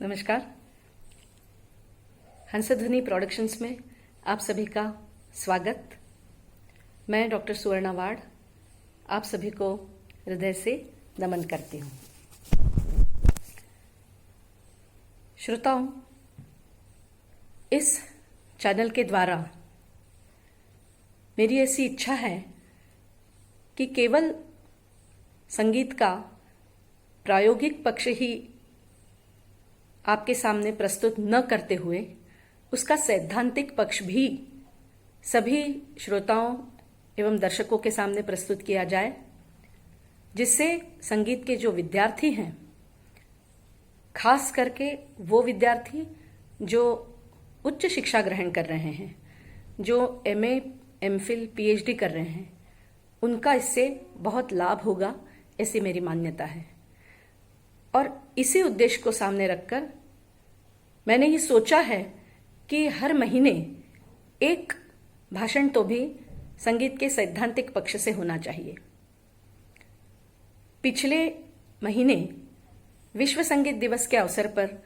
नमस्कार। हंसध्वनि प्रोडक्शंस में आप सभी का स्वागत। मैं डॉक्टर सुवर्णा वाड आप सभी को हृदय से नमन करती हूँ। श्रोताओं, इस चैनल के द्वारा मेरी ऐसी इच्छा है कि केवल संगीत का प्रायोगिक पक्ष ही आपके सामने प्रस्तुत न करते हुए उसका सैद्धांतिक पक्ष भी सभी श्रोताओं एवं दर्शकों के सामने प्रस्तुत किया जाए, जिससे संगीत के जो विद्यार्थी हैं, खास करके वो विद्यार्थी जो उच्च शिक्षा ग्रहण कर रहे हैं, जो एमए, एमफिल, पीएचडी कर रहे हैं, उनका इससे बहुत लाभ होगा, ऐसी मेरी मान्यता है। और इसी उद्देश्य को सामने रखकर मैंने ये सोचा है कि हर महीने एक भाषण तो भी संगीत के सैद्धांतिक पक्ष से होना चाहिए। पिछले महीने विश्व संगीत दिवस के अवसर पर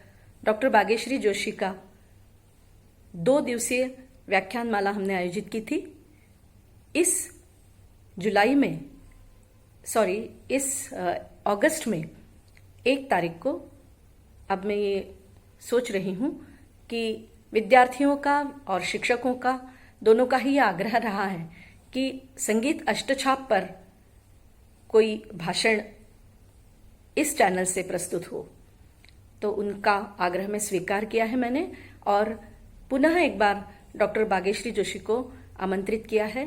डॉक्टर बागेश्वरी जोशी का 2 दिवसीय व्याख्यानमाला हमने आयोजित की थी। इस अगस्त में 1 तारीख को अब मैं ये सोच रही हूँ कि विद्यार्थियों का और शिक्षकों का दोनों का ही ये आग्रह रहा है कि संगीत अष्टछाप पर कोई भाषण इस चैनल से प्रस्तुत हो, तो उनका आग्रह में स्वीकार किया है मैंने और पुनः एक बार डॉक्टर बागेश्वरी जोशी को आमंत्रित किया है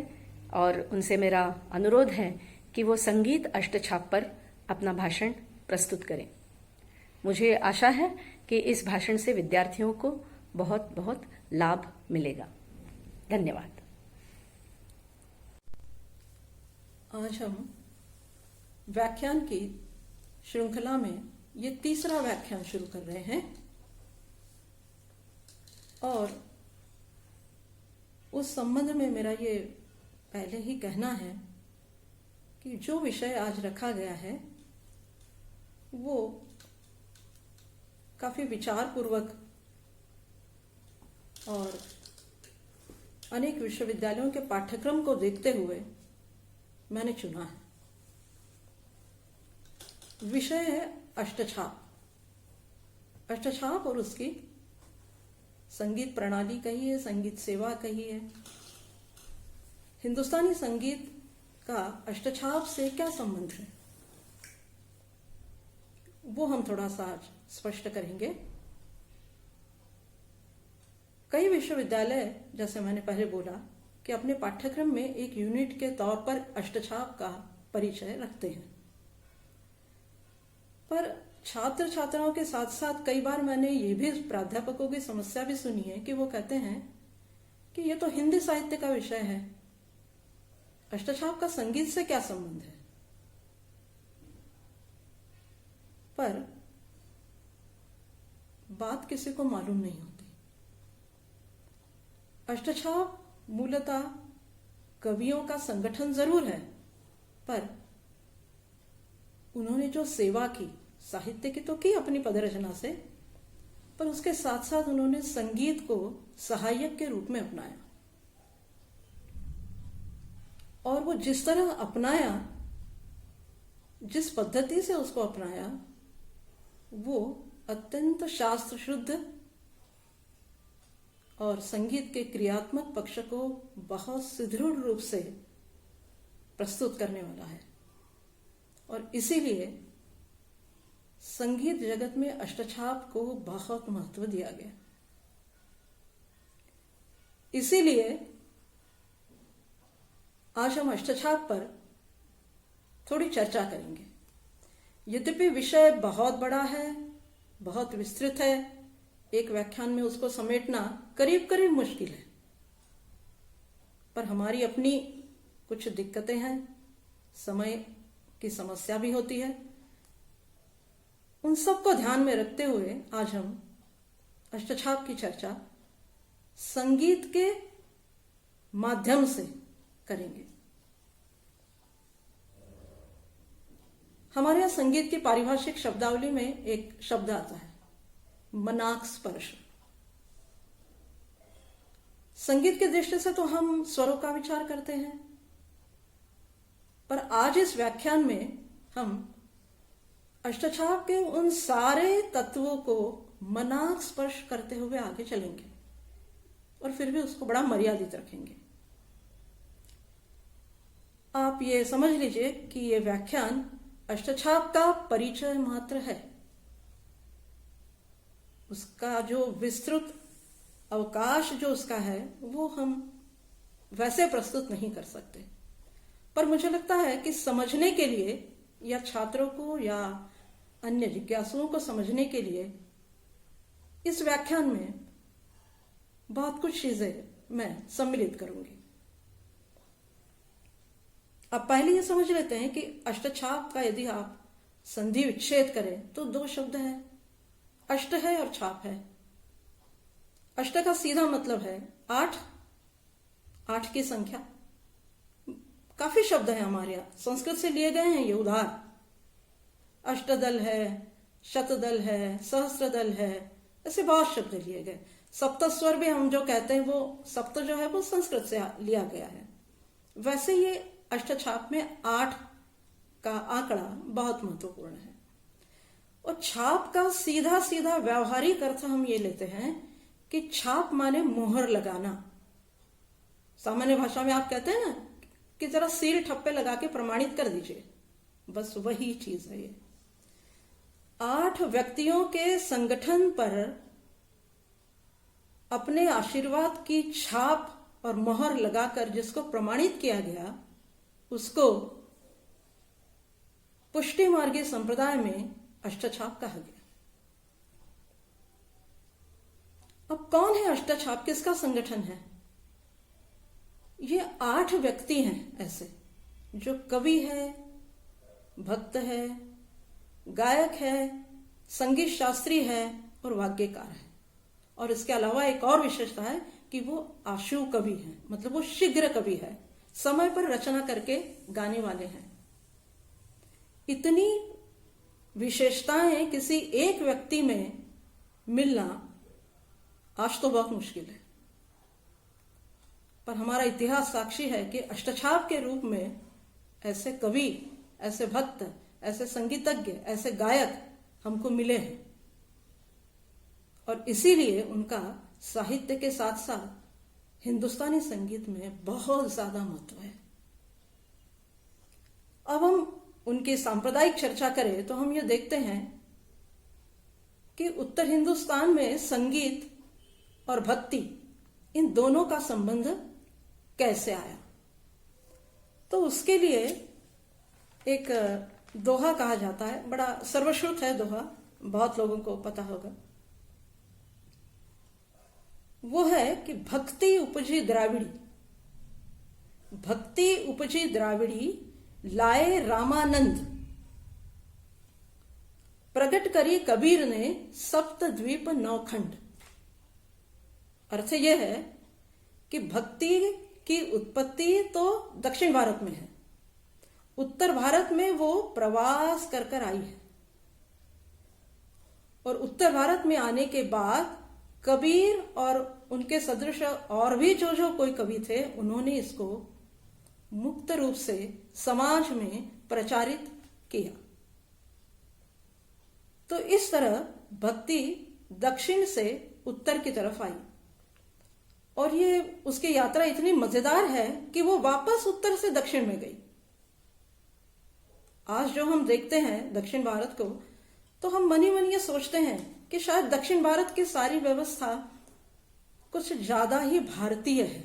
और उनसे मेरा अनुरोध है कि वो संगीत अष्टछाप पर अपना भाषण प्रस्तुत करें। मुझे आशा है कि इस भाषण से विद्यार्थियों को बहुत बहुत लाभ मिलेगा। धन्यवाद। आज हम व्याख्यान की श्रृंखला में ये 3रा व्याख्यान शुरू कर रहे हैं और उस संबंध में मेरा ये पहले ही कहना है कि जो विषय आज रखा गया है वो काफी विचारपूर्वक और अनेक विश्वविद्यालयों के पाठ्यक्रम को देखते हुए मैंने चुना है। विषय है अष्टछाप। अष्टछाप और उसकी संगीत प्रणाली कहिए, संगीत सेवा कहिए, हिंदुस्तानी संगीत का अष्टछाप से क्या संबंध है, वो हम थोड़ा सा आज स्पष्ट करेंगे। कई विश्वविद्यालय, जैसे मैंने पहले बोला, कि अपने पाठ्यक्रम में एक यूनिट के तौर पर अष्टछाप का परिचय रखते हैं, पर छात्र छात्राओं के साथ साथ कई बार मैंने ये भी प्राध्यापकों की समस्या भी सुनी है कि वो कहते हैं कि ये तो हिंदी साहित्य का विषय है, अष्टछाप का संगीत से क्या संबंध है। पर बात किसी को मालूम नहीं होती। अष्टछाप मूलतः कवियों का संगठन जरूर है, पर उन्होंने जो सेवा की, साहित्य की तो की अपनी पदरचना से, पर उसके साथ साथ उन्होंने संगीत को सहायक के रूप में अपनाया और वो जिस तरह अपनाया, जिस पद्धति से उसको अपनाया, वो अत्यंत शास्त्र शुद्ध और संगीत के क्रियात्मक पक्ष को बहुत सुदृढ़ रूप से प्रस्तुत करने वाला है। और इसीलिए संगीत जगत में अष्टछाप को बहुत महत्व दिया गया। इसीलिए आज हम अष्टछाप पर थोड़ी चर्चा करेंगे। यद्यपि विषय बहुत बड़ा है, बहुत विस्तृत है, एक व्याख्यान में उसको समेटना करीब करीब मुश्किल है, पर हमारी अपनी कुछ दिक्कतें हैं, समय की समस्या भी होती है। उन सबको ध्यान में रखते हुए आज हम अष्टछाप की चर्चा संगीत के माध्यम से करेंगे। हमारे यहाँ संगीत की पारिभाषिक शब्दावली में एक शब्द आता है मनाक स्पर्श। संगीत की दृष्टि से तो हम स्वरों का विचार करते हैं, पर आज इस व्याख्यान में हम अष्टछाप के उन सारे तत्वों को मनाक स्पर्श करते हुए आगे चलेंगे और फिर भी उसको बड़ा मर्यादित रखेंगे। आप ये समझ लीजिए कि ये व्याख्यान अष्टछाप का परिचय मात्र है। उसका जो विस्तृत अवकाश जो उसका है वो हम वैसे प्रस्तुत नहीं कर सकते, पर मुझे लगता है कि समझने के लिए या छात्रों को या अन्य जिज्ञासुओं को समझने के लिए इस व्याख्यान में बहुत कुछ चीजें मैं सम्मिलित करूंगी। अब पहले ये समझ लेते हैं कि अष्टछाप का यदि आप संधि विच्छेद करें तो दो शब्द हैं, अष्ट है और छाप है। अष्ट का सीधा मतलब है 8, 8 की संख्या। काफी शब्द है हमारे यहाँ, संस्कृत से लिए गए हैं ये उधार। अष्टदल है, शतदल है, सहस्त्रदल है, ऐसे बहुत शब्द लिए गए। सप्तस्वर भी हम जो कहते हैं वो सप्त जो है वो संस्कृत से लिया गया है। वैसे ये अष्टछाप में 8 का आंकड़ा बहुत महत्वपूर्ण है। और छाप का सीधा सीधा व्यावहारिक अर्थ हम ये लेते हैं कि छाप माने मोहर लगाना। सामान्य भाषा में आप कहते हैं ना कि जरा सील ठप्पे लगा के प्रमाणित कर दीजिए, बस वही चीज है ये। 8 व्यक्तियों के संगठन पर अपने आशीर्वाद की छाप और मोहर लगाकर जिसको प्रमाणित किया गया उसको पुष्टि मार्गी संप्रदाय में अष्टछाप कहा गया। अब कौन है अष्टछाप, किसका संगठन है? ये 8 व्यक्ति हैं ऐसे जो कवि है, भक्त है, गायक है, संगीत शास्त्री है और वाग्यकार है। और इसके अलावा एक और विशेषता है कि वो आशु कवि हैं, मतलब वो शीघ्र कवि है, समय पर रचना करके गाने वाले हैं। इतनी विशेषताएं किसी एक व्यक्ति में मिलना आज तो बहुत मुश्किल है, पर हमारा इतिहास साक्षी है कि अष्टछाप के रूप में ऐसे कवि, ऐसे भक्त, ऐसे संगीतज्ञ, ऐसे गायक हमको मिले हैं। और इसीलिए उनका साहित्य के साथ साथ हिंदुस्तानी संगीत में बहुत ज्यादा महत्व है। अब हम उनकी सांप्रदायिक चर्चा करें तो हम ये देखते हैं कि उत्तर हिंदुस्तान में संगीत और भक्ति, इन दोनों का संबंध कैसे आया। तो उसके लिए एक दोहा कहा जाता है, बड़ा सर्वश्रुत है दोहा, बहुत लोगों को पता होगा। वो है कि भक्ति उपजी द्राविड़ी, भक्ति उपजी द्राविड़ी लाए रामानंद, प्रकट करी कबीर ने सप्त द्वीप 9 खंड। अर्थ यह है कि भक्ति की उत्पत्ति तो दक्षिण भारत में है, उत्तर भारत में वो प्रवास कर कर आई है। और उत्तर भारत में आने के बाद कबीर और उनके सदृश और भी जो कोई कवि थे, उन्होंने इसको मुक्त रूप से समाज में प्रचारित किया। तो इस तरह भक्ति दक्षिण से उत्तर की तरफ आई और ये उसकी यात्रा इतनी मजेदार है कि वो वापस उत्तर से दक्षिण में गई। आज जो हम देखते हैं दक्षिण भारत को, तो हम मन ही मन ये सोचते हैं कि शायद दक्षिण भारत की सारी व्यवस्था कुछ ज्यादा ही भारतीय है,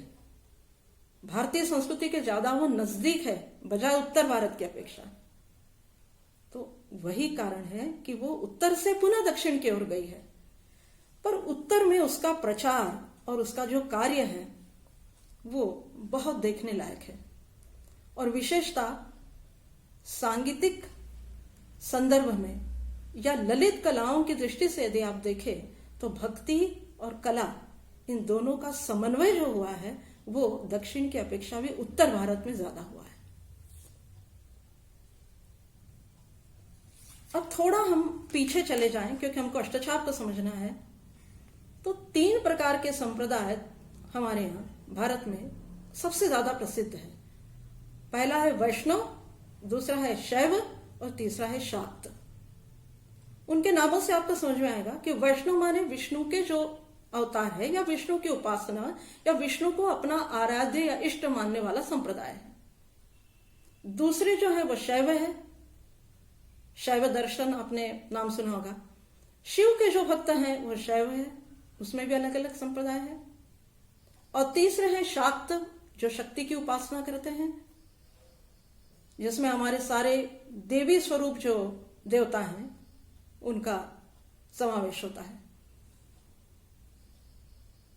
भारतीय संस्कृति के ज्यादा वो नजदीक है बजाय उत्तर भारत की अपेक्षा। तो वही कारण है कि वो उत्तर से पुनः दक्षिण की ओर गई है। पर उत्तर में उसका प्रचार और उसका जो कार्य है वो बहुत देखने लायक है। और विशेषता सांगीतिक संदर्भ में या ललित कलाओं की दृष्टि से यदि आप देखें तो भक्ति और कला, इन दोनों का समन्वय जो हुआ है वो दक्षिण की अपेक्षा भी उत्तर भारत में ज्यादा हुआ है। अब थोड़ा हम पीछे चले जाएं क्योंकि हमको अष्टछाप को समझना है। तो 3 प्रकार के संप्रदाय हमारे यहाँ भारत में सबसे ज्यादा प्रसिद्ध है। पहला है वैष्णव, दूसरा है शैव और तीसरा है शाक्त। उनके नामों से आपको समझ में आएगा कि वैष्णव माने विष्णु के जो अवतार है या विष्णु की उपासना या विष्णु को अपना आराध्य या इष्ट मानने वाला संप्रदाय है। दूसरे जो है वो शैव है, शैव दर्शन आपने नाम सुना होगा। शिव के जो भक्त हैं वो शैव है, उसमें भी अलग अलग संप्रदाय है। और तीसरे हैं शाक्त, जो शक्ति की उपासना करते हैं, जिसमें हमारे सारे देवी स्वरूप जो देवता हैं उनका समावेश होता है।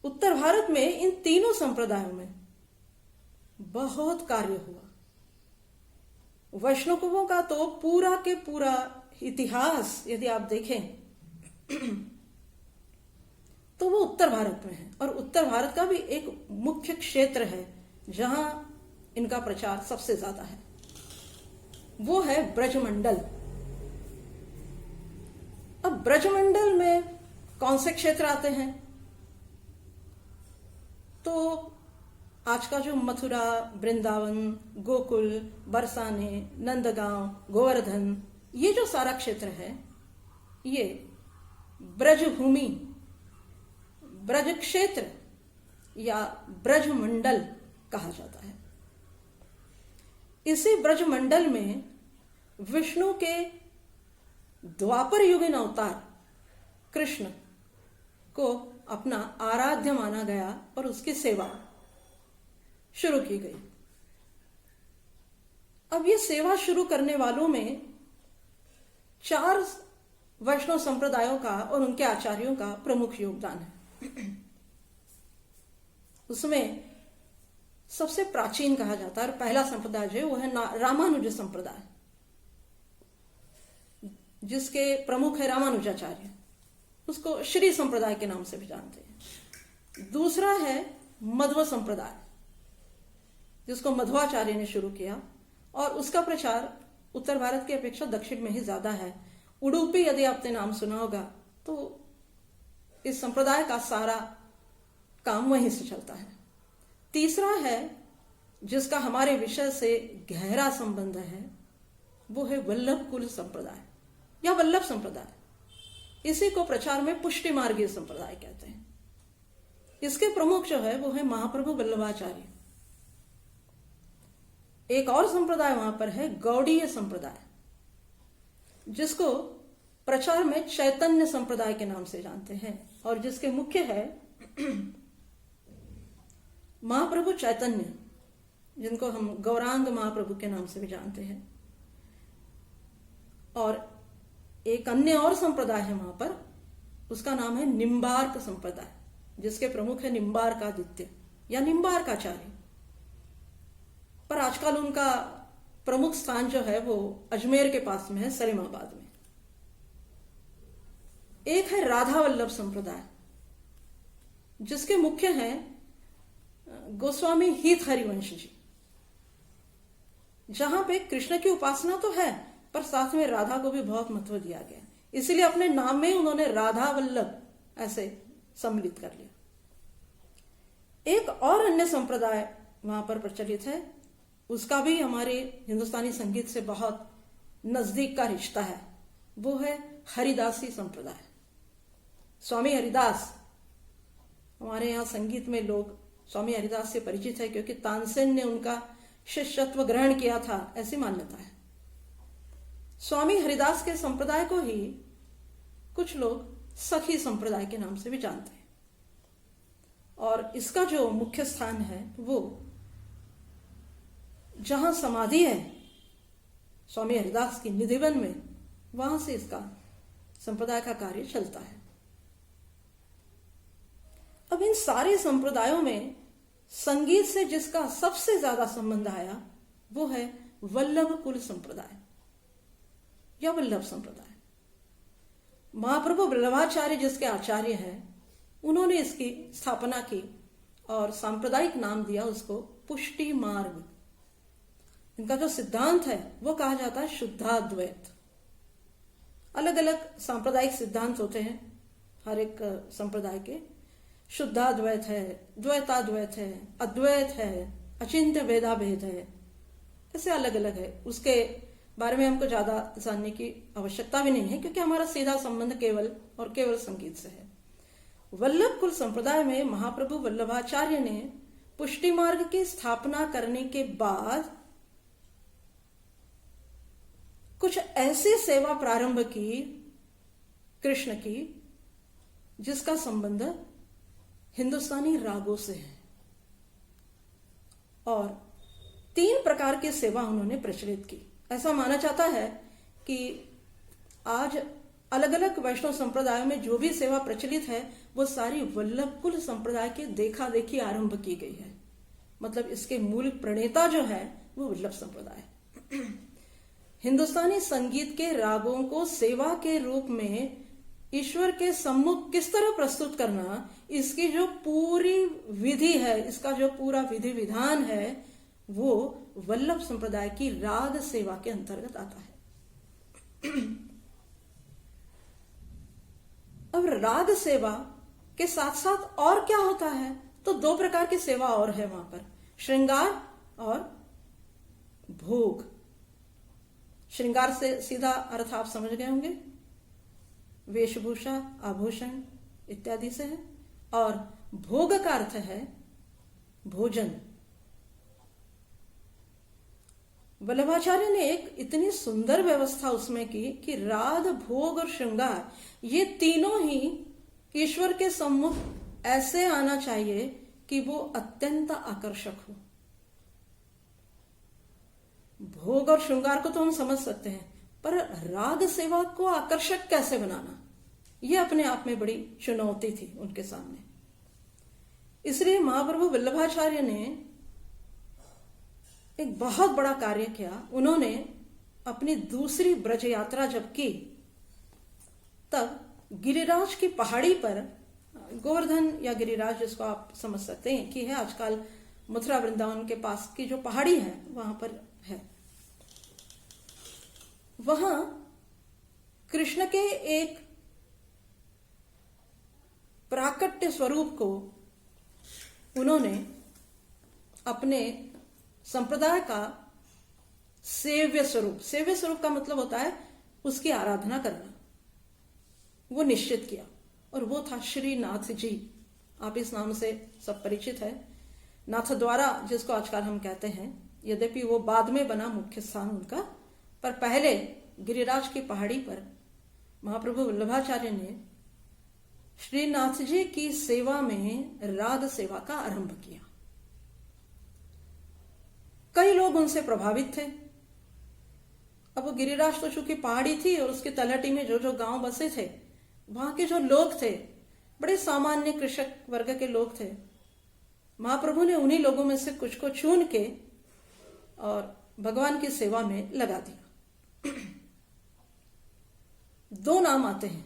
उत्तर भारत में इन तीनों संप्रदायों में बहुत कार्य हुआ। वैष्णवों का तो पूरा के पूरा इतिहास यदि आप देखें तो वो उत्तर भारत में है, और उत्तर भारत का भी एक मुख्य क्षेत्र है जहां इनका प्रचार सबसे ज्यादा है, वो है ब्रजमंडल। अब ब्रजमंडल में कौन से क्षेत्र आते हैं? तो आज का जो मथुरा, वृंदावन, गोकुल, बरसाने, नंदगांव, गोवर्धन, ये जो सारा क्षेत्र है ये ब्रजभूमि, ब्रज क्षेत्र या ब्रजमंडल कहा जाता है। इसी ब्रजमंडल में विष्णु के द्वापर युगीन अवतार कृष्ण को अपना आराध्य माना गया और उसकी सेवा शुरू की गई। अब ये सेवा शुरू करने वालों में 4 वैष्णव संप्रदायों का और उनके आचार्यों का प्रमुख योगदान है। उसमें सबसे प्राचीन कहा जाता है और पहला संप्रदाय जो है वो है रामानुज संप्रदाय, जिसके प्रमुख है रामानुजाचार्य, उसको श्री संप्रदाय के नाम से भी जानते हैं। दूसरा है मध्व संप्रदाय, जिसको मध्वाचार्य ने शुरू किया और उसका प्रचार उत्तर भारत की अपेक्षा दक्षिण में ही ज्यादा है। उडुपी यदि आपने नाम सुना होगा तो इस संप्रदाय का सारा काम वहीं से चलता है। तीसरा है जिसका हमारे विषय से गहरा संबंध है, वो है वल्लभ कुल संप्रदाय या वल्लभ संप्रदाय। इसी को प्रचार में पुष्टि मार्गीय संप्रदाय कहते हैं। इसके प्रमुख जो है वो है महाप्रभु वल्लभाचार्य। एक और संप्रदाय वहां पर है गौड़ीय संप्रदाय, जिसको प्रचार में चैतन्य संप्रदाय के नाम से जानते हैं और जिसके मुख्य है महाप्रभु चैतन्य, जिनको हम गौरांग महाप्रभु के नाम से भी जानते हैं। और एक अन्य और संप्रदाय है वहां पर, उसका नाम है निम्बार्क संप्रदाय, जिसके प्रमुख है निम्बार्कादित्य या निम्बार्काचार्य। पर आजकल उनका प्रमुख स्थान जो है वो अजमेर के पास में है, सलीमाबाद में। एक है राधा वल्लभ संप्रदाय, जिसके मुख्य हैं गोस्वामी हित हरिवंश जी, जहां पे कृष्ण की उपासना तो है पर साथ में राधा को भी बहुत महत्व दिया गया, इसलिए अपने नाम में उन्होंने राधा वल्लभ ऐसे सम्मिलित कर लिया। एक और अन्य संप्रदाय वहां पर प्रचलित है, उसका भी हमारे हिंदुस्तानी संगीत से बहुत नजदीक का रिश्ता है, वो है हरिदासी संप्रदाय। स्वामी हरिदास, हमारे यहाँ संगीत में लोग स्वामी हरिदास से परिचित है क्योंकि तानसेन ने उनका शिष्यत्व ग्रहण किया था, ऐसी मान्यता है। स्वामी हरिदास के संप्रदाय को ही कुछ लोग सखी संप्रदाय के नाम से भी जानते हैं, और इसका जो मुख्य स्थान है वो जहां समाधि है स्वामी हरिदास की निधिवन में, वहां से इसका संप्रदाय का कार्य चलता है। अब इन सारे संप्रदायों में संगीत से जिसका सबसे ज्यादा संबंध आया वो है वल्लभ कुल संप्रदाय या वल्लभ संप्रदाय। महाप्रभु वल्लभाचार्य जिसके आचार्य हैं, उन्होंने इसकी स्थापना की और सांप्रदायिक नाम दिया उसको पुष्टि मार्ग। इनका जो सिद्धांत है वो कहा जाता है शुद्धाद्वैत। अलग अलग सांप्रदायिक सिद्धांत होते हैं हर एक संप्रदाय के। शुद्धाद्वैत है, द्वैताद्वैत है, अद्वैत है, अचिंत्य भेदा भेद है, ऐसे अलग अलग है। उसके बारे में हमको ज्यादा जानने की आवश्यकता भी नहीं है, क्योंकि हमारा सीधा संबंध केवल और केवल संगीत से है। वल्लभ कुल संप्रदाय में महाप्रभु वल्लभाचार्य ने पुष्टि मार्ग की स्थापना करने के बाद कुछ ऐसी सेवा प्रारंभ की कृष्ण की जिसका संबंध हिंदुस्तानी रागों से है, और 3 प्रकार की सेवा उन्होंने प्रचलित की। ऐसा माना जाता है कि आज अलग अलग वैष्णव संप्रदायों में जो भी सेवा प्रचलित है वो सारी वल्लभ कुल संप्रदाय के देखा देखी आरंभ की गई है। मतलब इसके मूल प्रणेता जो है वो वल्लभ संप्रदाय है। हिंदुस्तानी संगीत के रागों को सेवा के रूप में ईश्वर के सम्मुख किस तरह प्रस्तुत करना, इसकी जो पूरी विधि है, इसका जो पूरा विधि विधान है, वो वल्लभ संप्रदाय की राग सेवा के अंतर्गत आता है। अब राग सेवा के साथ साथ और क्या होता है, तो 2 प्रकार की सेवा और है वहां पर, श्रृंगार और भोग। श्रृंगार से सीधा अर्थ आप समझ गए होंगे, वेशभूषा, आभूषण इत्यादि से है, और भोग का अर्थ है भोजन। वल्लभाचार्य ने एक इतनी सुंदर व्यवस्था उसमें की कि राग, भोग और श्रृंगार ये तीनों ही ईश्वर के सम्मुख ऐसे आना चाहिए कि वो अत्यंत आकर्षक हो। भोग और श्रृंगार को तो हम समझ सकते हैं, पर राग सेवा को आकर्षक कैसे बनाना, यह अपने आप में बड़ी चुनौती थी उनके सामने। इसलिए महाप्रभु वल्लभाचार्य ने एक बहुत बड़ा कार्य किया। उन्होंने अपनी दूसरी ब्रज यात्रा जब की, तब गिरिराज की पहाड़ी पर, गोवर्धन या गिरिराज जिसको आप समझ सकते हैं कि है आजकल मथुरा वृंदावन के पास की जो पहाड़ी है वहां पर है, वहां कृष्ण के एक प्राकट्य स्वरूप को उन्होंने अपने संप्रदाय का सेव्य स्वरूप का मतलब होता है उसकी आराधना करना, वो निश्चित किया, और वो था श्रीनाथ जी। आप इस नाम से सब परिचित है, नाथ द्वारा जिसको आजकल हम कहते हैं। यद्यपि वो बाद में बना मुख्य स्थान उनका, पर पहले गिरिराज की पहाड़ी पर महाप्रभु वल्लभाचार्य ने श्रीनाथ जी की सेवा में राग सेवा का आरंभ किया। कई लोग उनसे प्रभावित थे। अब वो गिरिराज तो चूंकि पहाड़ी थी और उसकी तलहटी में जो जो गांव बसे थे, वहां के जो लोग थे बड़े सामान्य कृषक वर्ग के लोग थे। महाप्रभु ने उन्हीं लोगों में से कुछ को चुन के और भगवान की सेवा में लगा दिया। 2 नाम आते हैं,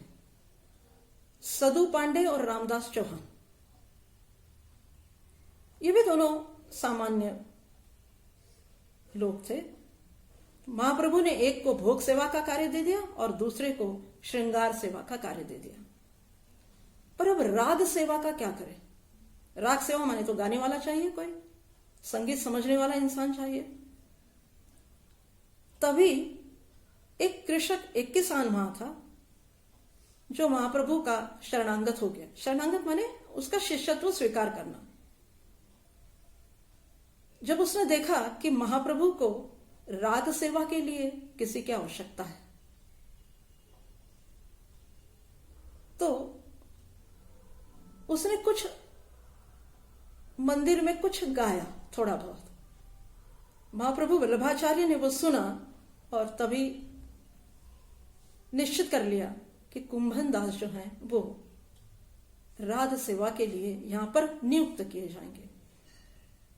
सदु पांडे और रामदास चौहान। ये भी दोनों सामान्य लोग थे। महाप्रभु ने एक को भोग सेवा का कार्य दे दिया और दूसरे को श्रृंगार सेवा का कार्य दे दिया। पर अब राग सेवा का क्या करें? राग सेवा माने तो गाने वाला चाहिए, कोई संगीत समझने वाला इंसान चाहिए। तभी एक कृषक, एक किसान वहां था जो महाप्रभु का शरणागत हो गया। शरणागत माने उसका शिष्यत्व स्वीकार करना। जब उसने देखा कि महाप्रभु को राग सेवा के लिए किसी की आवश्यकता है, तो उसने कुछ मंदिर में कुछ गाया, थोड़ा बहुत। महाप्रभु वल्लभाचार्य ने वो सुना और तभी निश्चित कर लिया कि कुंभन दास जो हैं वो राग सेवा के लिए यहां पर नियुक्त किए जाएंगे।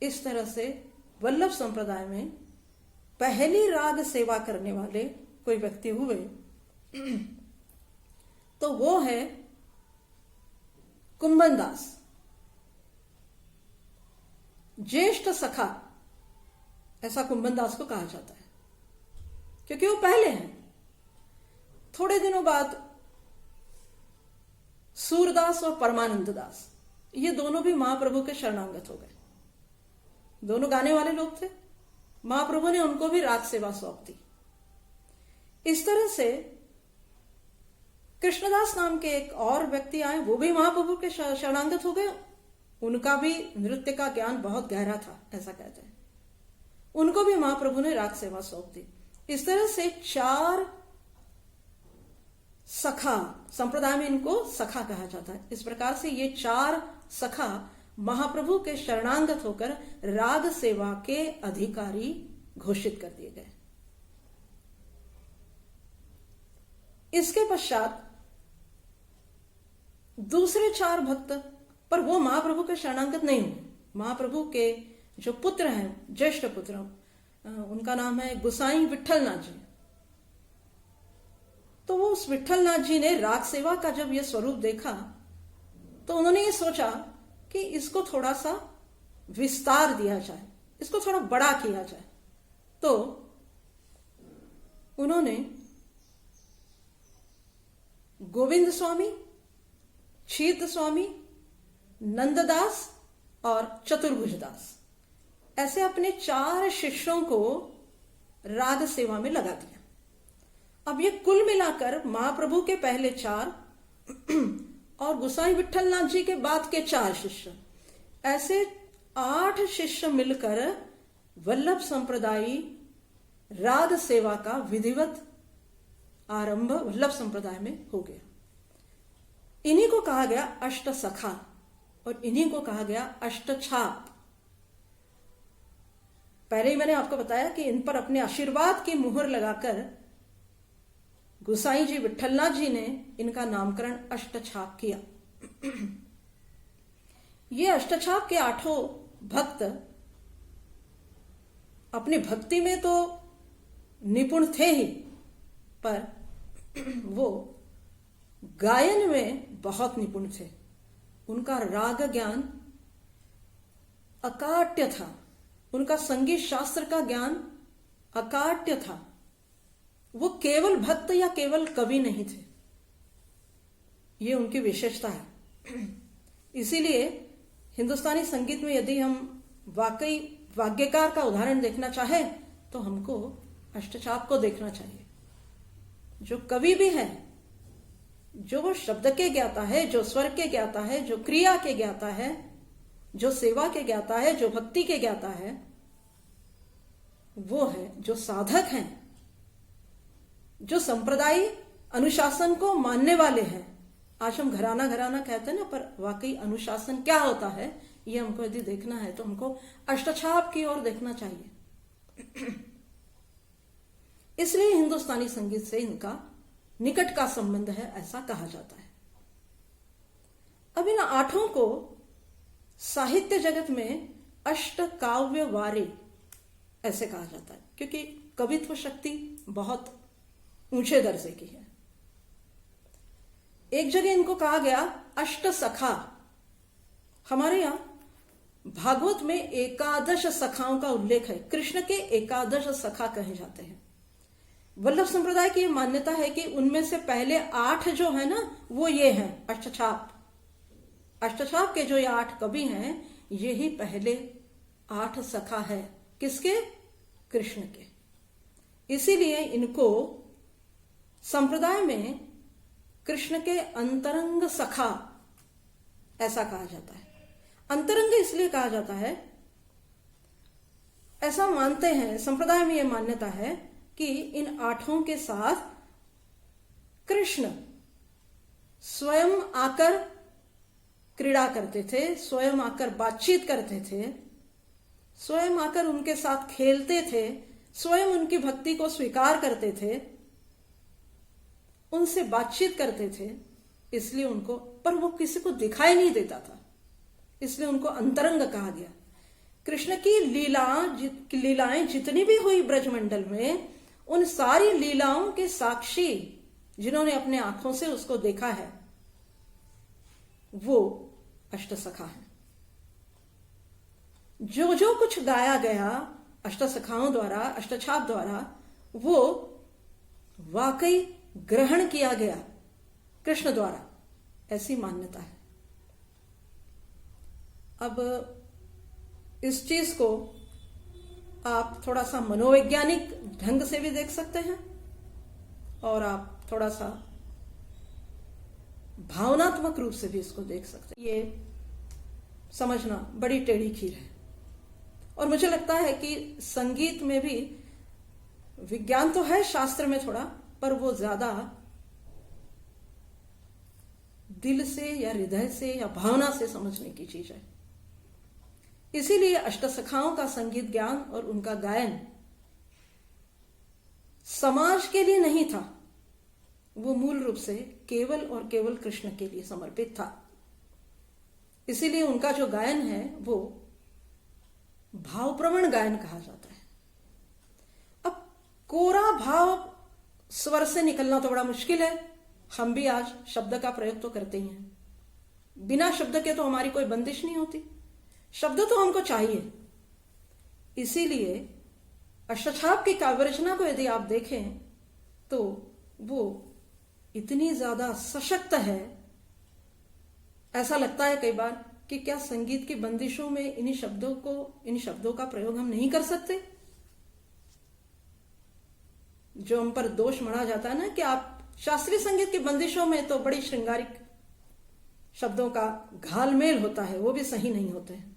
इस तरह से वल्लभ संप्रदाय में पहली राग सेवा करने वाले कोई व्यक्ति हुए तो वो है कुंभन दास। ज्येष्ठ सखा ऐसा कुंभन दास को कहा जाता है, क्योंकि वो पहले हैं। थोड़े दिनों बाद सूरदास और परमानंद दास, ये दोनों भी महाप्रभु के शरणागत हो गए। दोनों गाने वाले लोग थे। महाप्रभु ने उनको भी राग सेवा सौंप दी। इस तरह से कृष्णदास नाम के एक और व्यक्ति आए, वो भी महाप्रभु के शरणागत हो गए। उनका भी नृत्य का ज्ञान बहुत गहरा था, ऐसा कहते हैं। उनको भी महाप्रभु ने राग सेवा सौंप दी। इस तरह से 4 सखा, संप्रदाय में इनको सखा कहा जाता है। इस प्रकार से ये 4 सखा महाप्रभु के शरणागत होकर राग सेवा के अधिकारी घोषित कर दिए गए। इसके पश्चात दूसरे 4 भक्त, पर वो महाप्रभु के शरणागत नहीं हुए। महाप्रभु के जो पुत्र हैं, ज्येष्ठ पुत्र, उनका नाम है गुसाई विठलनाथ जी। तो वो उस विठलनाथ जी ने राग सेवा का जब ये स्वरूप देखा तो उन्होंने ये सोचा कि इसको थोड़ा सा विस्तार दिया जाए, इसको थोड़ा बड़ा किया जाए। तो उन्होंने गोविंद स्वामी, क्षीर स्वामी, नंददास और चतुर्भुज दास, ऐसे अपने 4 शिष्यों को राग सेवा में लगा दिया। अब ये कुल मिलाकर महाप्रभु के पहले 4 और गुसाई विठलनाथ जी के बाद के 4 शिष्य, ऐसे 8 शिष्य मिलकर वल्लभ संप्रदायी राग सेवा का विधिवत आरंभ वल्लभ संप्रदाय में हो गया। इन्हीं को कहा गया अष्ट सखा और इन्हीं को कहा गया अष्टछाप। पहले ही मैंने आपको बताया कि इन पर अपने आशीर्वाद की मुहर लगाकर गुसाई जी विठलनाथ जी ने इनका नामकरण अष्टछाप किया। ये अष्टछाप के 8 भक्त अपनी भक्ति में तो निपुण थे ही, पर वो गायन में बहुत निपुण थे। उनका राग ज्ञान अकाट्य था, उनका संगीत शास्त्र का ज्ञान अकाट्य था। वो केवल भक्त या केवल कवि नहीं थे, ये उनकी विशेषता है। इसीलिए हिंदुस्तानी संगीत में यदि हम वाकई वाग्यकार का उदाहरण देखना चाहें तो हमको अष्टछाप को देखना चाहिए। जो कवि भी है, जो वो शब्द के ज्ञाता है, जो स्वर के ज्ञाता है, जो क्रिया के ज्ञाता है, जो सेवा के ज्ञाता है, जो भक्ति के ज्ञाता है, वो है जो साधक हैं, जो संप्रदाय अनुशासन को मानने वाले हैं। आज हम घराना घराना कहते हैं ना, पर वाकई अनुशासन क्या होता है ये हमको यदि देखना है तो हमको अष्टछाप की ओर देखना चाहिए। इसलिए हिंदुस्तानी संगीत से इनका निकट का संबंध है, ऐसा कहा जाता है। अब इन 8 को साहित्य जगत में अष्ट काव्य वारे ऐसे कहा जाता है, क्योंकि कवित्व शक्ति बहुत ऊंचे दर्जे की है। एक जगह इनको कहा गया अष्ट सखा। हमारे यहां भागवत में 11 सखाओं का उल्लेख है। कृष्ण के 11 सखा कहे जाते हैं। वल्लभ संप्रदाय की मान्यता है कि उनमें से पहले 8 जो है ना, वो ये हैं अष्टछाप। अष्टछाप के जो ये 8 कवि हैं, ये ही पहले 8 सखा है। किसके? कृष्ण के। इसीलिए इनको संप्रदाय में कृष्ण के अंतरंग सखा ऐसा कहा जाता है। अंतरंग इसलिए कहा जाता है, ऐसा मानते हैं, संप्रदाय में यह मान्यता है कि इन 8 के साथ कृष्ण स्वयं आकर क्रीड़ा करते थे, स्वयं आकर बातचीत करते थे, स्वयं आकर उनके साथ खेलते थे, स्वयं उनकी भक्ति को स्वीकार करते थे, उनसे बातचीत करते थे। इसलिए उनको, पर वो किसी को दिखाई नहीं देता था, इसलिए उनको अंतरंग कहा गया। कृष्ण की लीलाएं जितनी भी हुई ब्रजमंडल में, उन सारी लीलाओं के साक्षी जिन्होंने अपने आंखों से उसको देखा है, वो अष्टसखा है। जो जो कुछ गाया गया अष्टसखाओं द्वारा, अष्टछाप द्वारा, वो वाकई ग्रहण किया गया कृष्ण द्वारा, ऐसी मान्यता है। अब इस चीज को आप थोड़ा सा मनोवैज्ञानिक ढंग से भी देख सकते हैं और आप थोड़ा सा भावनात्मक रूप से भी इसको देख सकते हैं। ये समझना बड़ी टेढ़ी खीर है। और मुझे लगता है कि संगीत में भी विज्ञान तो है शास्त्र में थोड़ा, पर वो ज्यादा दिल से या हृदय से या भावना से समझने की चीज है। इसीलिए अष्टसखाओं का संगीत ज्ञान और उनका गायन समाज के लिए नहीं था, वो मूल रूप से केवल और केवल कृष्ण के लिए समर्पित था। इसीलिए उनका जो गायन है वो भावप्रवण गायन कहा जाता है। अब कोरा भाव स्वर से निकलना तो बड़ा मुश्किल है। हम भी आज शब्द का प्रयोग तो करते ही हैं, बिना शब्द के तो हमारी कोई बंदिश नहीं होती, शब्द तो हमको चाहिए। इसीलिए अष्टछाप की काव्य रचना को यदि आप देखें तो वो इतनी ज्यादा सशक्त है, ऐसा लगता है कई बार कि क्या संगीत की बंदिशों में इन शब्दों का प्रयोग हम नहीं कर सकते। जो हम पर दोष मढ़ा जाता है ना कि आप शास्त्रीय संगीत की बंदिशों में तो बड़ी श्रृंगारिक शब्दों का घालमेल होता है, वो भी सही नहीं होते हैं।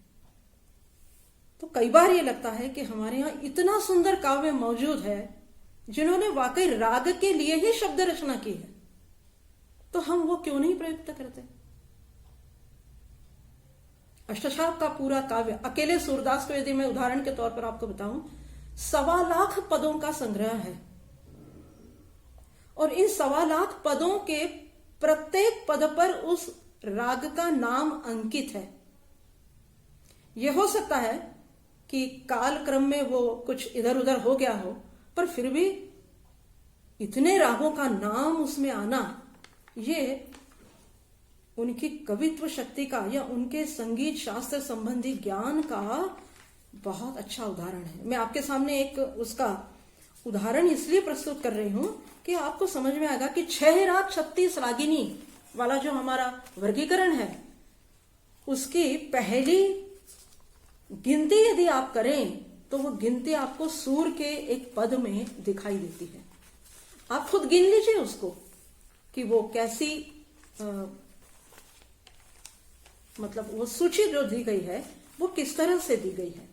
तो कई बार ये लगता है कि हमारे यहां इतना सुंदर काव्य मौजूद है जिन्होंने वाकई राग के लिए ही शब्द रचना की है, तो हम वो क्यों नहीं प्रयुक्त करते। अष्टछाप का पूरा काव्य, अकेले सूरदास को यदि मैं उदाहरण के तौर पर आपको बताऊं, 1.25 लाख पदों का संग्रह है और इन 1.25 लाख पदों के प्रत्येक पद पर उस राग का नाम अंकित है। यह हो सकता है कि काल क्रम में वो कुछ इधर उधर हो गया हो, पर फिर भी इतने रागों का नाम उसमें आना, ये उनकी कवित्व शक्ति का या उनके संगीत शास्त्र संबंधी ज्ञान का बहुत अच्छा उदाहरण है। मैं आपके सामने एक उसका उदाहरण इसलिए प्रस्तुत कर रही हूं कि आपको समझ में आएगा कि 6 राग 36 रागिनी वाला जो हमारा वर्गीकरण है, उसकी पहली गिनती यदि आप करें तो वो गिनती आपको सूर के एक पद में दिखाई देती है। आप खुद गिन लीजिए उसको कि वो कैसी मतलब वो सूची जो दी गई है वो किस तरह से दी गई है।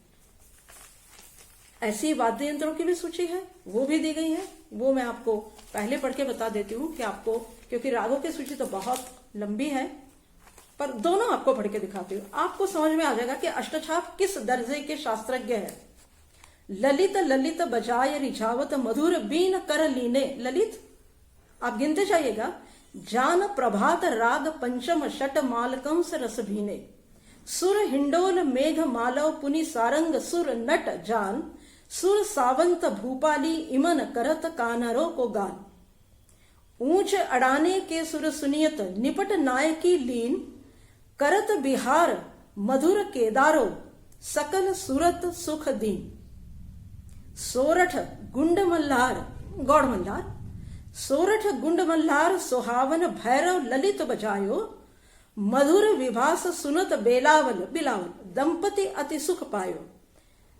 ऐसी वाद्य यंत्रों की भी सूची है, वो भी दी गई है। वो मैं आपको पहले पढ़ के बता देती हूँ कि आपको, क्योंकि रागों की सूची तो बहुत लंबी है, पर दोनों आपको पढ़ के दिखाती हूँ, आपको समझ में आ जाएगा कि अष्टछाप किस दर्जे के शास्त्रज्ञ है। ललित ललित बजाय रिझावत मधुर बीन कर लीने, ललित आप गिनते जाइएगा। जान प्रभात राग पंचम शट मालकंस रस भीने, सुर हिंडोल मेघ मालव पुनि सारंग सुर नट जान, सुर सावंत भूपाली इमन करत कानरों को गान, ऊंच अड़ाने के सुर सुनियत निपट नायकी लीन, करत बिहार मधुर केदारो सकल सुरत सुख दीन, सोरठ गुंड मल्हार गौड़ मल्हार, सोरठ गुंड मल्हार सुहावन भैरव ललित बजायो, मधुर विभास सुनत बेलावल बिलावल दंपति अति सुख पायो,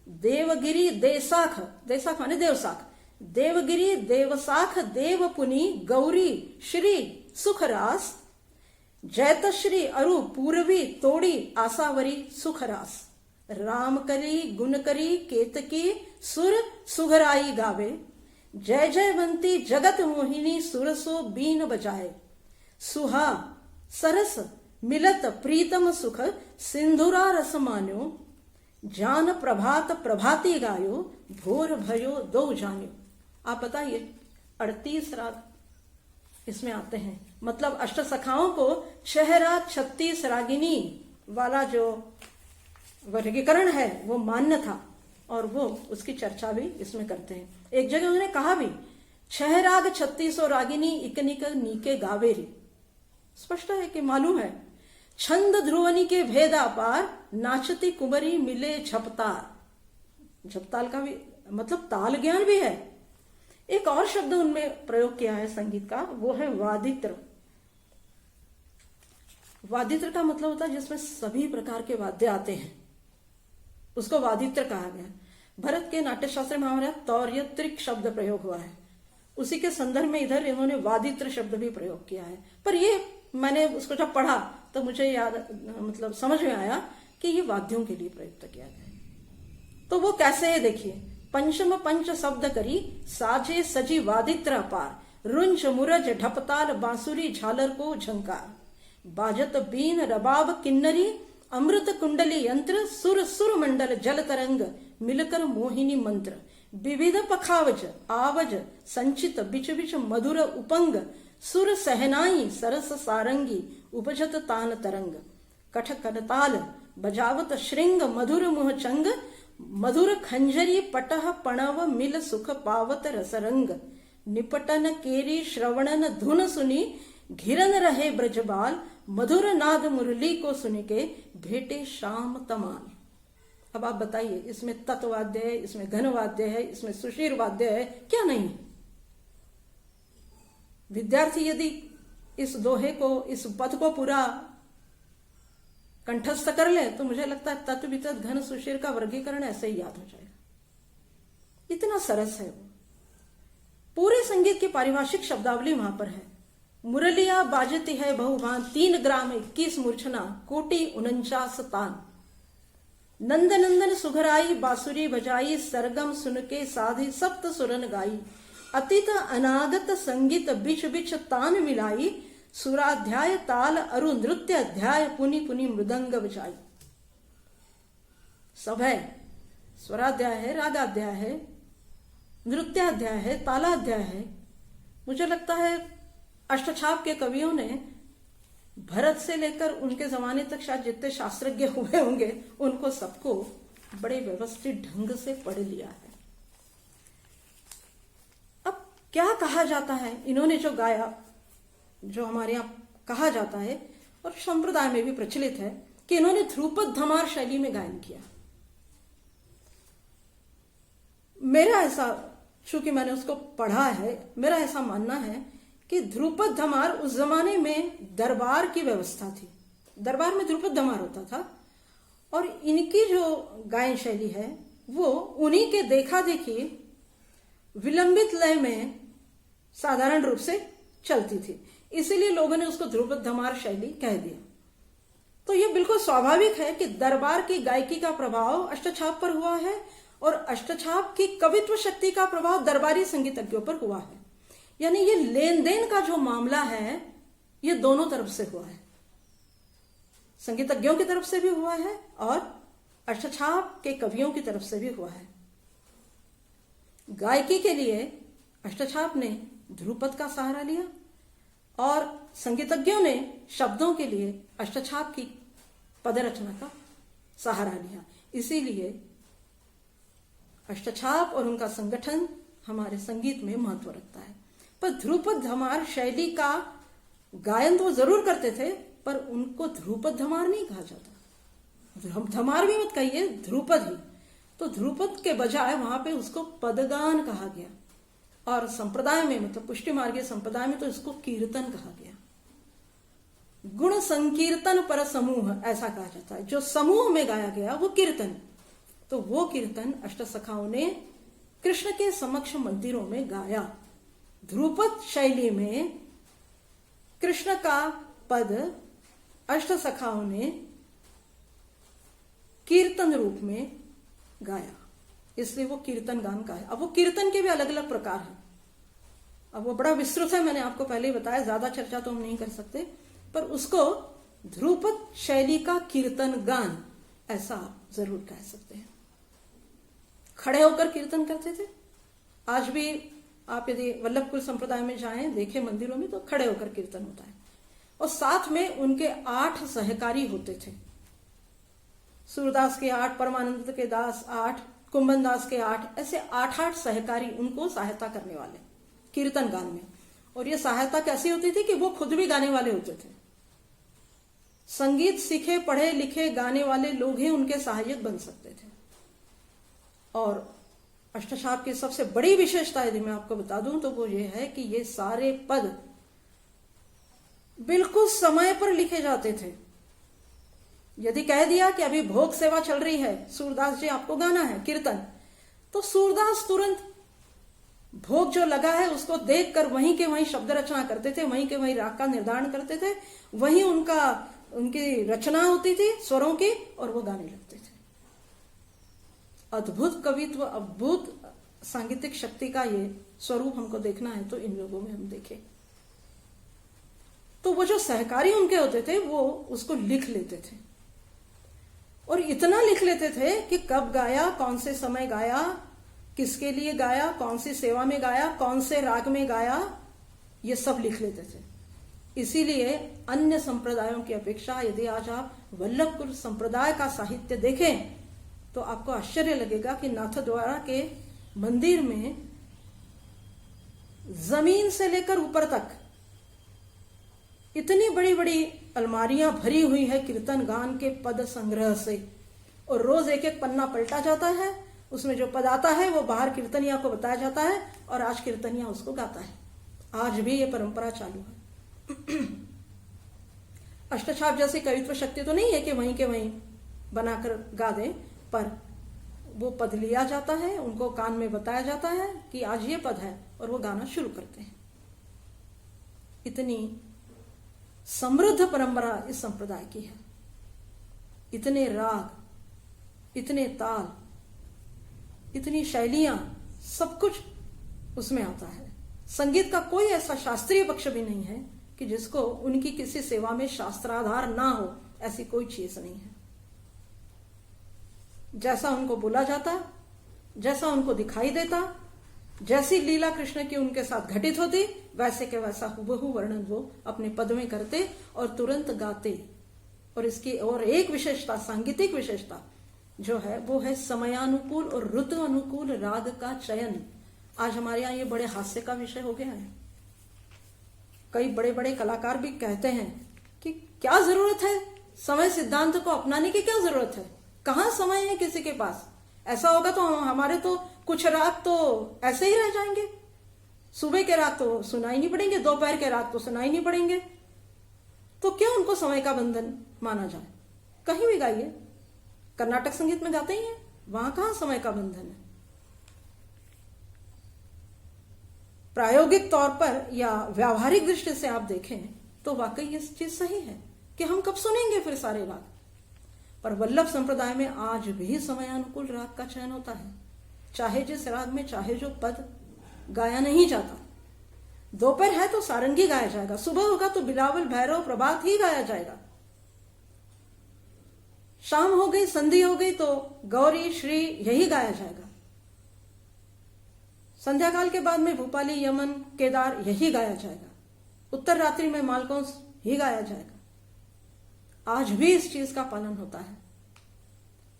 देवगिरी देसाख, देसाख माने देवसाख, देवगिरी देवसाख देव पुनि गौरी श्री सुखरास, जैतश्री अरु पूर्वी तोड़ी आसावरी सुखरास, रामकरी गुणकरी केतकी सुर सुघराई गावे, जय जयवंती जगत मोहिनी सुरसो बीन बजाए, सुहा सरस मिलत प्रीतम सुख सिंधुरा रस मान्यो, जान प्रभात प्रभाती गायो भोर भयो दो जान्यो। आप बताइए 38 राग इसमें आते हैं, मतलब अष्टसखाओं को 6 राग 36 रागिनी वाला जो वर्गीकरण है वो मान्य था और वो उसकी चर्चा भी इसमें करते हैं। एक जगह उन्होंने कहा भी 6 राग 36 रागिनी इकनिक नीके गावेरी। स्पष्ट है कि मालूम है, छंद ध्रुवनी के भेदा पार नाचती कुंवरी मिले झपतार, झपताल का भी मतलब ताल ज्ञान भी है। एक और शब्द उनमें प्रयोग किया है संगीत का, वो है वादित्र। वादित्र का मतलब होता है जिसमें सभी प्रकार के वाद्य आते हैं, उसको वादित्र कहा गया। भरत के नाट्यशास्त्र में हमारे तौर्यत्रिक शब्द प्रयोग हुआ है, उसी के संदर्भ में इधर इन्होंने वादित्र शब्द भी प्रयोग किया है। पर ये मैंने उसको जब पढ़ा तो मुझे याद मतलब समझ में आया कि ये वाद्यों के लिए प्रयुक्त किया गया है। तो वो कैसे है देखिए, पंचम पंच शब्द करी साजे सजी वादित्र अपार, रुंज मुरज ढपताल बांसुरी झालर को झंकार, बाजत बीन रबाब किन्नरी अमृत कुंडली यंत्र, सुर सुर मंडल जल तरंग मिलकर मोहिनी मंत्र, विविध पखावज आवज संचित बिच बिच मधुर उपंग, सुर सहनाई सरस सारंगी उपजत तान तरंग, कठ करताल बजावत श्रृंग मधुर मुह चंग, मधुर खंजरी पटह पणव मिल सुख पावत रसरंग, निपटन केरी श्रवणन धुन सुनी घिरन रहे ब्रजबाल, मधुर नाद मुरली को सुन के भेटे शाम तमाल। अब आप बताइए, इसमें तत्वाद्य है, इसमें घनवाद्य है, इसमें सुशीर वाद्य है, क्या नहीं है? विद्यार्थी यदि इस दोहे को, इस पद को पूरा कंठस्थ कर ले तो मुझे लगता है तत्व वितत घन सुशीर का वर्गीकरण ऐसे ही याद हो जाएगा। इतना सरस है वो। पूरे संगीत की पारिभाषिक शब्दावली वहां पर है। मुरलिया बाजती है बहुभान, 3 ग्राम 21 मूर्छना, कोटि 49 तान, नंद नंदन सुघराई बांसुरी बजाई, सरगम सुन के साधी सप्त सुरन गाई, अतीत अनागत संगीत बिच बिच तान मिलाई, सुराध्याय ताल अरु नृत्य अध्याय पुनि पुनि मृदंग बजाई। सब है, स्वराध्याय है, रागाध्याय है, नृत्याध्याय है, तालाध्याय है। मुझे लगता है अष्टछाप के कवियों ने भरत से लेकर उनके जमाने तक शायद जितने शास्त्रज्ञ हुए होंगे उनको सबको बड़े व्यवस्थित ढंग से पढ़ लिया है। अब क्या कहा जाता है, इन्होंने जो गाया, जो हमारे यहाँ कहा जाता है और संप्रदाय में भी प्रचलित है कि इन्होंने ध्रुपद धमार शैली में गायन किया। मेरा ऐसा, चूंकि मैंने उसको पढ़ा है, मेरा ऐसा मानना है कि ध्रुपद धमार उस जमाने में दरबार की व्यवस्था थी, दरबार में ध्रुपद धमार होता था और इनकी जो गायन शैली है वो उन्हीं के देखा देखी विलंबित लय में साधारण रूप से चलती थी, इसीलिए लोगों ने उसको ध्रुपद धमार शैली कह दिया। तो यह बिल्कुल स्वाभाविक है कि दरबार की गायकी का प्रभाव अष्टछाप पर हुआ है और अष्टछाप की कवित्व शक्ति का प्रभाव दरबारी संगीतज्ञों पर हुआ है। यानी ये लेन देन का जो मामला है ये दोनों तरफ से हुआ है, संगीतज्ञों की तरफ से भी हुआ है और अष्टछाप के कवियों की तरफ से भी हुआ है। गायकी के लिए अष्टछाप ने ध्रुपद का सहारा लिया और संगीतज्ञों ने शब्दों के लिए अष्टछाप की पदरचना का सहारा लिया। इसीलिए अष्टछाप और उनका संगठन हमारे संगीत में महत्व रखता है। पर ध्रुपद धमार शैली का गायन तो जरूर करते थे पर उनको ध्रुपद धमार नहीं कहा जाता। धमार भी मत कहिए, ध्रुपद ही। तो ध्रुपद के बजाय वहां पे उसको पदगान कहा गया और संप्रदाय में, मतलब पुष्टि मार्गीय संप्रदाय में तो इसको कीर्तन कहा गया। गुण संकीर्तन पर समूह ऐसा कहा जाता है, जो समूह में गाया गया वो कीर्तन। तो वो कीर्तन अष्टसखाओं ने कृष्ण के समक्ष मंदिरों में गाया। ध्रुपद शैली में कृष्ण का पद अष्टसखाओं ने कीर्तन रूप में गाया, इसलिए वो कीर्तन गान का है। अब वो कीर्तन के भी अलग अलग प्रकार हैं, अब वो बड़ा विस्तृत है, मैंने आपको पहले ही बताया, ज्यादा चर्चा तो हम नहीं कर सकते, पर उसको ध्रुपद शैली का कीर्तन गान ऐसा जरूर कह सकते हैं। खड़े होकर कीर्तन करते थे। आज भी आप यदि वल्लभकुल संप्रदाय में जाएं, देखें मंदिरों में, तो खड़े होकर कीर्तन होता है और साथ में उनके 8 सहकारी होते थे। सूरदास के 8, परमानंद के दास 8, कुंभन दास के 8, ऐसे 8 सहकारी उनको सहायता करने वाले कीर्तन गान में। और ये सहायता कैसी होती थी कि वो खुद भी गाने वाले होते थे। संगीत सीखे पढ़े लिखे गाने वाले लोग ही उनके सहायक बन सकते थे और अष्टशाप की सबसे बड़ी विशेषता यदि मैं आपको बता दूं तो वो ये है कि ये सारे पद बिल्कुल समय पर लिखे जाते थे। यदि कह दिया कि अभी भोग सेवा चल रही है, सूरदास जी आपको गाना है कीर्तन, तो सूरदास तुरंत भोग जो लगा है उसको देखकर वहीं के वहीं शब्द रचना करते थे, वहीं के वहीं राग का निर्धारण करते थे, वहीं उनकी रचना होती थी स्वरों की, और वो गाने लगते थे। अद्भुत कवित्व, अद्भुत सांगीतिक शक्ति का ये स्वरूप हमको देखना है तो इन लोगों में हम देखें। तो वो जो सहकारी उनके होते थे वो उसको लिख लेते थे, और इतना लिख लेते थे कि कब गाया, कौन से समय गाया, किसके लिए गाया, कौन सी सेवा में गाया, कौन से राग में गाया, ये सब लिख लेते थे। इसीलिए अन्य संप्रदायों की अपेक्षा यदि आज आप वल्लभकुल संप्रदाय का साहित्य देखें तो आपको आश्चर्य लगेगा कि नाथद्वारा के मंदिर में जमीन से लेकर ऊपर तक इतनी बड़ी बड़ी अलमारियां भरी हुई है कीर्तन गान के पद संग्रह से, और रोज एक एक पन्ना पलटा जाता है, उसमें जो पद आता है वो बाहर कीर्तनिया को बताया जाता है और आज कीर्तनिया उसको गाता है। आज भी ये परंपरा चालू है। अष्टछाप जैसी कवित्व शक्ति तो नहीं है कि वहीं के वहीं बनाकर गा दें, पर वो पद लिया जाता है, उनको कान में बताया जाता है कि आज ये पद है, और वो गाना शुरू करते हैं। इतनी समृद्ध परंपरा इस संप्रदाय की है। इतने राग, इतने ताल, इतनी शैलियां, सब कुछ उसमें आता है। संगीत का कोई ऐसा शास्त्रीय पक्ष भी नहीं है कि जिसको उनकी किसी सेवा में शास्त्राधार ना हो, ऐसी कोई चीज नहीं है। जैसा उनको बोला जाता, जैसा उनको दिखाई देता, जैसी लीला कृष्ण की उनके साथ घटित होती, वैसे के वैसा हुबहू वर्णन वो अपने पद में करते और तुरंत गाते। और इसकी और एक विशेषता, सांगीतिक विशेषता जो है वो है समयानुकूल और ऋतु अनुकूल राग का चयन। आज हमारे यहाँ ये बड़े हास्य का विषय हो गया है। कई बड़े बड़े कलाकार भी कहते हैं कि क्या जरूरत है समय सिद्धांत को अपनाने की, क्या जरूरत है, कहाँ समय है किसी के पास। ऐसा होगा तो हमारे तो कुछ राग तो ऐसे ही रह जाएंगे, सुबह के राग तो सुनाई नहीं पड़ेंगे, दोपहर के राग तो सुनाई नहीं पड़ेंगे, तो क्यों उनको समय का बंधन माना जाए। कहीं भी गाइए, कर्नाटक संगीत में गाते ही हैं, वहां कहां समय का बंधन है। प्रायोगिक तौर पर या व्यावहारिक दृष्टि से आप देखें तो वाकई ये चीज सही है कि हम कब सुनेंगे फिर सारे राग। पर वल्लभ संप्रदाय में आज भी समयानुकूल राग का चयन होता है, चाहे जिस राग में चाहे जो पद गाया नहीं जाता। दोपहर है तो सारंगी गाया जाएगा, सुबह होगा तो बिलावल, भैरव, प्रभात ही गाया जाएगा, शाम हो गई, संधि हो गई तो गौरी, श्री यही गाया जाएगा, संध्या काल के बाद में भूपाली, यमन, केदार यही गाया जाएगा, उत्तर रात्रि में मालकौंस ही गाया जाएगा। आज भी इस चीज का पालन होता है।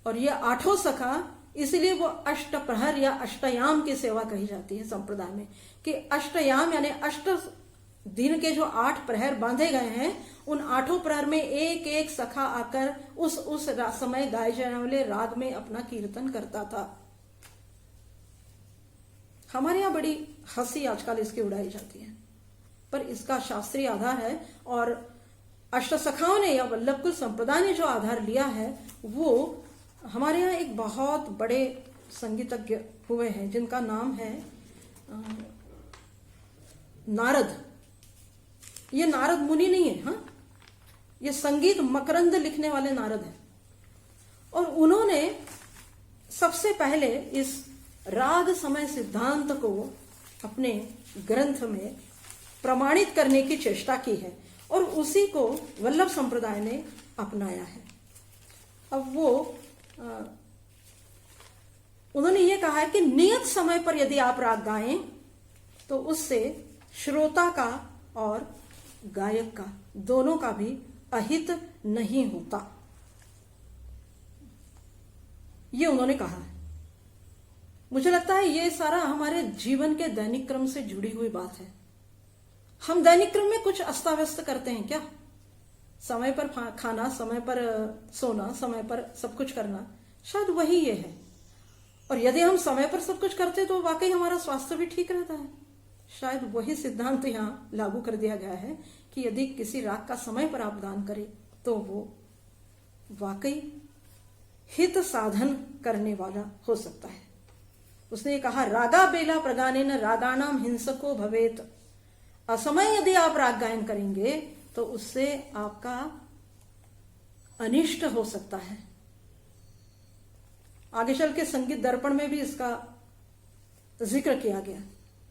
और ये आठों सखा, इसलिए वो अष्टप्रहर या अष्टयाम की सेवा कही जाती है संप्रदाय में, कि अष्टयाम यानी अष्ट दिन के जो 8 प्रहर बांधे गए हैं, उन 8 प्रहर में एक एक सखा आकर उस समय गाए जाने वाले राग में अपना कीर्तन करता था। हमारे यहाँ बड़ी हंसी आजकल इसकी उड़ाई जाती है, पर इसका शास्त्रीय आधार है। और अष्टसखाओं ने या वल्लभकुल संप्रदाय ने जो आधार लिया है, वो हमारे यहाँ एक बहुत बड़े संगीतज्ञ हुए हैं जिनका नाम है नारद। ये नारद मुनि नहीं है, हाँ, ये संगीत मकरंद लिखने वाले नारद हैं। और उन्होंने सबसे पहले इस राग समय सिद्धांत को अपने ग्रंथ में प्रमाणित करने की चेष्टा की है, और उसी को वल्लभ संप्रदाय ने अपनाया है। अब वो उन्होंने ये कहा है कि नियत समय पर यदि आप राग गाएं तो उससे श्रोता का और गायक का दोनों का भी अहित नहीं होता, ये उन्होंने कहा है। मुझे लगता है ये सारा हमारे जीवन के दैनिक क्रम से जुड़ी हुई बात है। हम दैनिक क्रम में कुछ अस्ताव्यस्त करते हैं क्या? समय पर खाना, समय पर सोना, समय पर सब कुछ करना, शायद वही ये है। और यदि हम समय पर सब कुछ करते तो वाकई हमारा स्वास्थ्य भी ठीक रहता है। शायद वही सिद्धांत यहाँ लागू कर दिया गया है कि यदि किसी राग का समय पर आप गान करें तो वो वाकई हित साधन करने वाला हो सकता है। उसने कहा रागा बेला प्रगानेन रागानाम हिंसको भवेत। असमय यदि आप राग गायन करेंगे तो उससे आपका अनिष्ट हो सकता है। आगे चल के संगीत दर्पण में भी इसका जिक्र किया गया,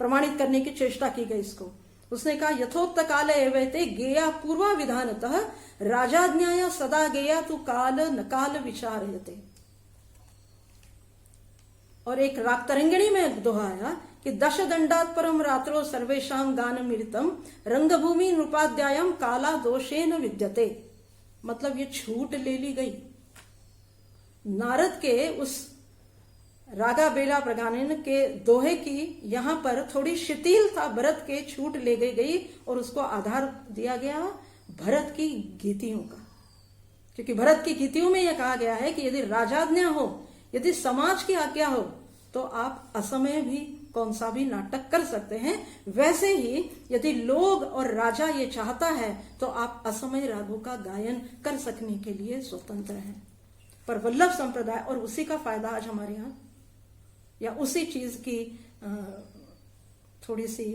प्रमाणित करने की चेष्टा की गई इसको। उसने कहा यथोक्त काल एवैते गेया पूर्वा विधानतः राजाज्ञाया सदा गेया तु काल न काल विचारयते। और एक राग तरंगिणी में दोहाया कि दश दंडात परम रात्रो सर्वेशाम गान मिलितम रंगभूमि नृपाध्यायम काला दोषेन विद्यते। मतलब ये छूट ले ली गई नारद के उस रागा बेला प्रगानेन के दोहे की। यहां पर थोड़ी शिथिलता भरत के छूट ले गई और उसको आधार दिया गया भरत की गीतियों का, क्योंकि भरत की गीतियों में यह कहा गया है कि यदि राजाज्ञा हो, यदि समाज की आज्ञा हो तो आप असमय भी कौन सा भी नाटक कर सकते हैं। वैसे ही यदि लोग और राजा ये चाहता है तो आप असमय रागों का गायन कर सकने के लिए स्वतंत्र हैं। पर वल्लभ संप्रदाय और उसी का फायदा आज हमारे यहाँ, या उसी चीज की थोड़ी सी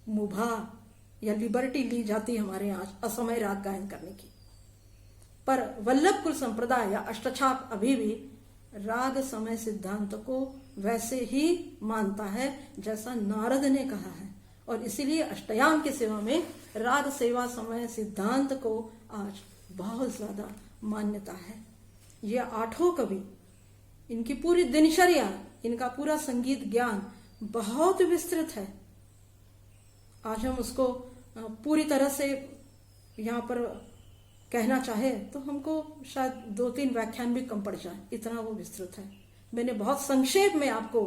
मुभा या लिबर्टी ली जाती है हमारे यहाँ असमय राग गायन करने की। पर वल्लभ कुल संप्रदाय या अष्टछाप अभी भी राग समय सिद्धांत को वैसे ही मानता है जैसा नारद ने कहा है, और इसीलिए अष्टयाम की सेवा में राग सेवा समय सिद्धांत को आज बहुत ज्यादा मान्यता है। ये आठों कवि, इनकी पूरी दिनचर्या, इनका पूरा संगीत ज्ञान बहुत विस्तृत है। आज हम उसको पूरी तरह से यहाँ पर कहना चाहे तो हमको शायद 2-3 व्याख्यान भी कम पड़ जाए, इतना वो विस्तृत है। मैंने बहुत संक्षेप में आपको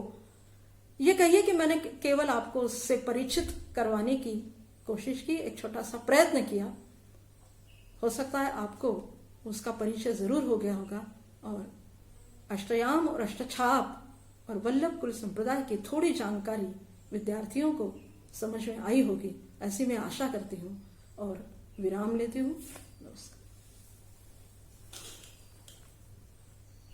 ये कहिए कि मैंने केवल आपको उससे परिचित करवाने की कोशिश की, एक छोटा सा प्रयत्न किया। हो सकता है आपको उसका परिचय जरूर हो गया होगा और अष्टयाम और अष्टछाप और वल्लभ कुल संप्रदाय की थोड़ी जानकारी विद्यार्थियों को समझ में आई होगी, ऐसी मैं आशा करती हूँ और विराम लेती हूँ। नमस्कार।